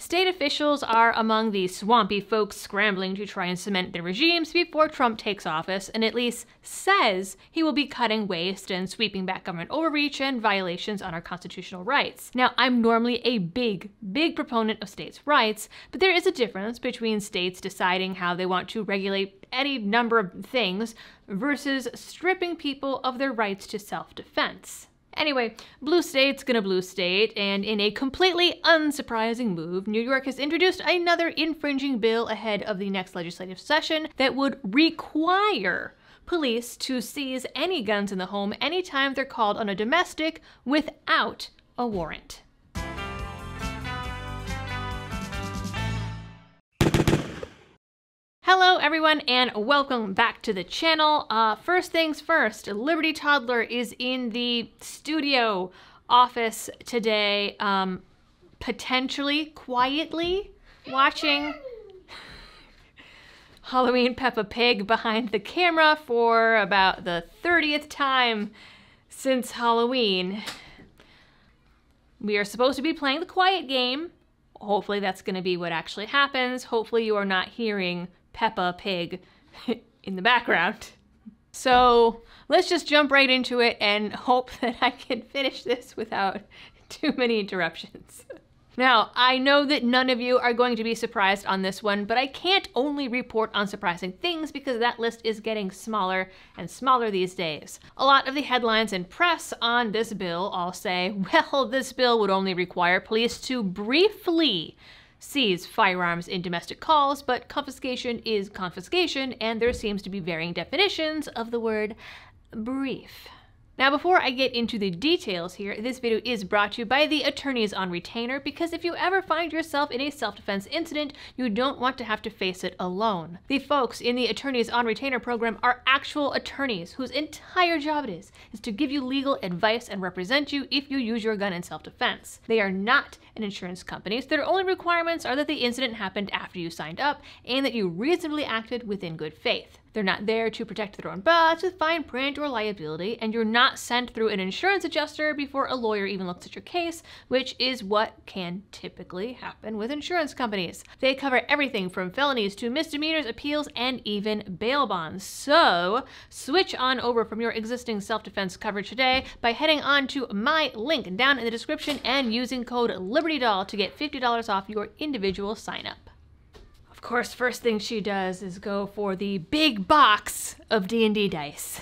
State officials are among the swampy folks scrambling to try and cement their regimes before Trump takes office and at least says he will be cutting waste and sweeping back government overreach and violations on our constitutional rights. Now, I'm normally a big proponent of states' rights, but there is a difference between states deciding how they want to regulate any number of things versus stripping people of their rights to self-defense. Anyway, blue state's gonna blue state, and in a completely unsurprising move, New York has introduced another infringing bill ahead of the next legislative session that would require police to seize any guns in the home anytime they're called on a domestic without a warrant. Hello everyone and welcome back to the channel. First things first, Liberty Toddler is in the studio office today, potentially quietly watching Halloween Peppa Pig behind the camera for about the 30th time since Halloween. We are supposed to be playing the quiet game. Hopefully that's going to be what actually happens. Hopefully you are not hearing Peppa Pig in the background. So let's just jump right into it and hope that I can finish this without too many interruptions. Now, I know that none of you are going to be surprised on this one, but I can't only report on surprising things because that list is getting smaller and smaller these days. A lot of the headlines and press on this bill all say, well, this bill would only require police to briefly seize firearms in domestic calls, but confiscation is confiscation, and there seems to be varying definitions of the word brief. Now, before I get into the details here, this video is brought to you by the attorneys on retainer, because if you ever find yourself in a self-defense incident, you don't want to have to face it alone. The folks in the attorneys on retainer program are actual attorneys whose entire job it is to give you legal advice and represent you if you use your gun in self-defense. They are not an insurance company, so their only requirements are that the incident happened after you signed up and that you reasonably acted within good faith. They're not there to protect their own butts with fine print or liability, and you're not sent through an insurance adjuster before a lawyer even looks at your case, which is what can typically happen with insurance companies. They cover everything from felonies to misdemeanors, appeals, and even bail bonds. So switch on over from your existing self-defense coverage today by heading on to my link down in the description and using code LibertyDoll to get $50 off your individual sign-up. Of course, first thing she does is go for the big box of D&D dice.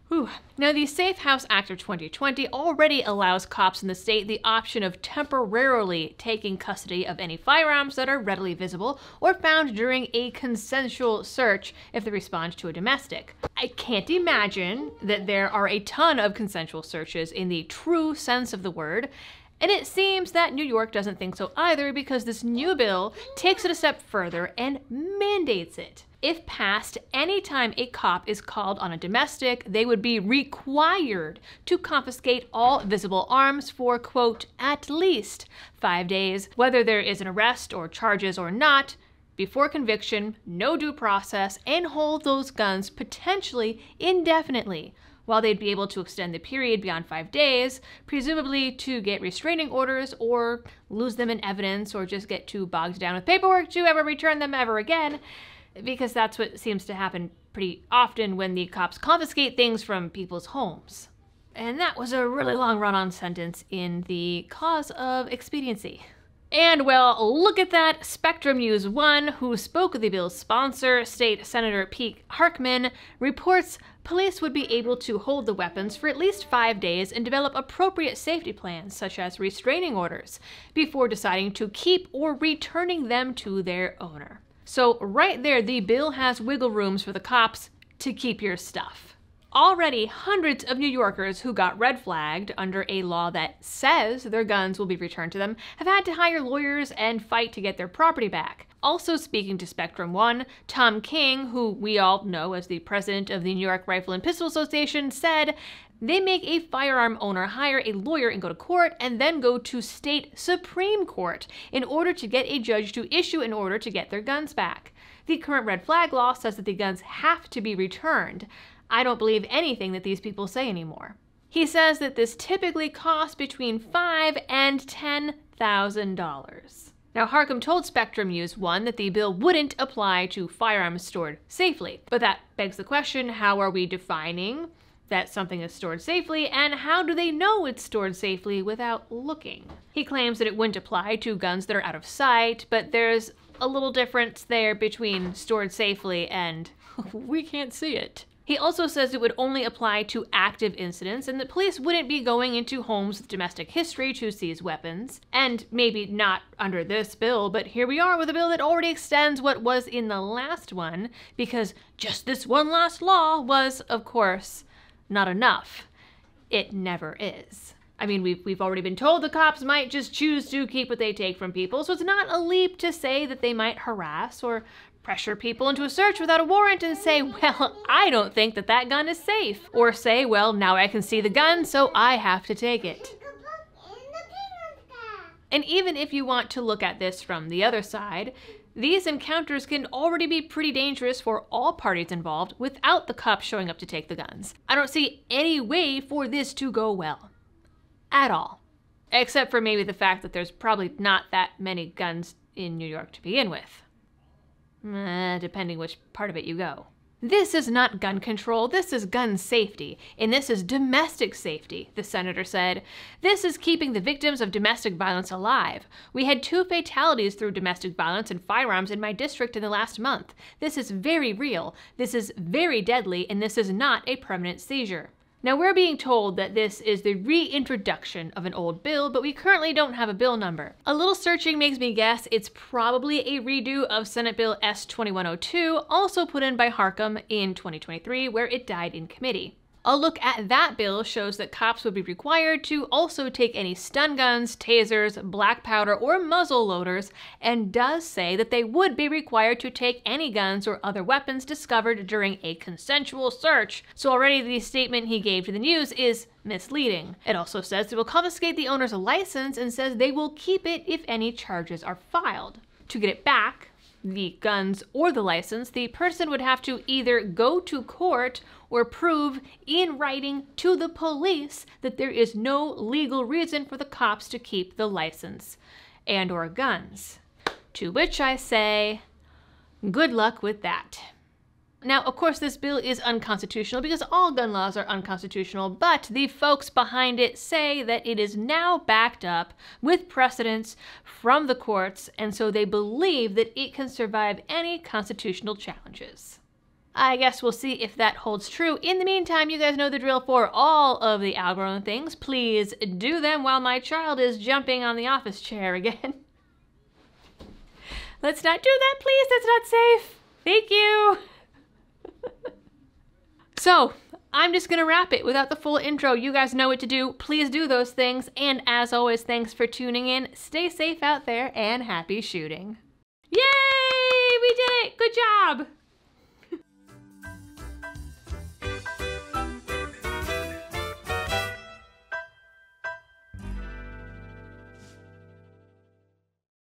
Whew. Now, the Safe House Act of 2020 already allows cops in the state the option of temporarily taking custody of any firearms that are readily visible or found during a consensual search if they respond to a domestic. I can't imagine that there are a ton of consensual searches in the true sense of the word, and it seems that New York doesn't think so either, because this new bill takes it a step further and mandates it. If passed, anytime a cop is called on a domestic, they would be required to confiscate all visible arms for, quote, at least 5 days, whether there is an arrest or charges or not, before conviction, no due process, and hold those guns potentially indefinitely, while they'd be able to extend the period beyond 5 days, presumably to get restraining orders or lose them in evidence or just get too bogged down with paperwork to ever return them ever again, because that's what seems to happen pretty often when the cops confiscate things from people's homes. And that was a really long run-on sentence in the cause of expediency. And well, look at that. Spectrum News 1, who spoke with the bill's sponsor, State Senator Pete Harkman, reports police would be able to hold the weapons for at least 5 days and develop appropriate safety plans, such as restraining orders, before deciding to keep or returning them to their owner. So right there, the bill has wiggle rooms for the cops to keep your stuff. Already, hundreds of New Yorkers who got red flagged under a law that says their guns will be returned to them have had to hire lawyers and fight to get their property back. Also speaking to Spectrum 1, Tom King, who we all know as the president of the New York Rifle and Pistol Association, said they make a firearm owner hire a lawyer and go to court and then go to state Supreme Court in order to get a judge to issue an order to get their guns back. The current red flag law says that the guns have to be returned. I don't believe anything that these people say anymore. He says that this typically costs between $5,000 and $10,000. Now, Harcum told Spectrum News 1 that the bill wouldn't apply to firearms stored safely. But that begs the question, how are we defining that something is stored safely, and how do they know it's stored safely without looking? He claims that it wouldn't apply to guns that are out of sight, but there's a little difference there between stored safely and we can't see it. He also says it would only apply to active incidents and that police wouldn't be going into homes with domestic history to seize weapons. And maybe not under this bill, but here we are with a bill that already extends what was in the last one, because just this one last law was, of course, not enough. It never is. I mean, we've already been told the cops might just choose to keep what they take from people, so it's not a leap to say that they might harass or pressure people into a search without a warrant and say, well, I don't think that that gun is safe. Or say, well, now I can see the gun, so I have to take it. And even if you want to look at this from the other side, these encounters can already be pretty dangerous for all parties involved without the cops showing up to take the guns. I don't see any way for this to go well. At all. Except for maybe the fact that there's probably not that many guns in New York to begin with. Depending which part of it you go. This is not gun control, this is gun safety, and this is domestic safety, the senator said. This is keeping the victims of domestic violence alive. We had 2 fatalities through domestic violence and firearms in my district in the last month. This is very real, this is very deadly, and this is not a permanent seizure. Now, we're being told that this is the reintroduction of an old bill, but we currently don't have a bill number. A little searching makes me guess it's probably a redo of Senate Bill S-2102, also put in by Harcum in 2023, where it died in committee. A look at that bill shows that cops would be required to also take any stun guns, tasers, black powder, or muzzle loaders, and does say that they would be required to take any guns or other weapons discovered during a consensual search. So already the statement he gave to the news is misleading. It also says it will confiscate the owner's license and says they will keep it if any charges are filed. To get it back, the guns or the license, the person would have to either go to court or prove in writing to the police that there is no legal reason for the cops to keep the license and or guns. To which I say, good luck with that. Now, of course, this bill is unconstitutional because all gun laws are unconstitutional, but the folks behind it say that it is now backed up with precedents from the courts, and so they believe that it can survive any constitutional challenges. I guess we'll see if that holds true. In the meantime, you guys know the drill for all of the algorithm things. Please do them while my child is jumping on the office chair again. Let's not do that, please. That's not safe. Thank you. So, I'm just gonna wrap it without the full intro. You guys know what to do. Please do those things. And as always, thanks for tuning in. Stay safe out there and happy shooting. Yay! We did it! Good job!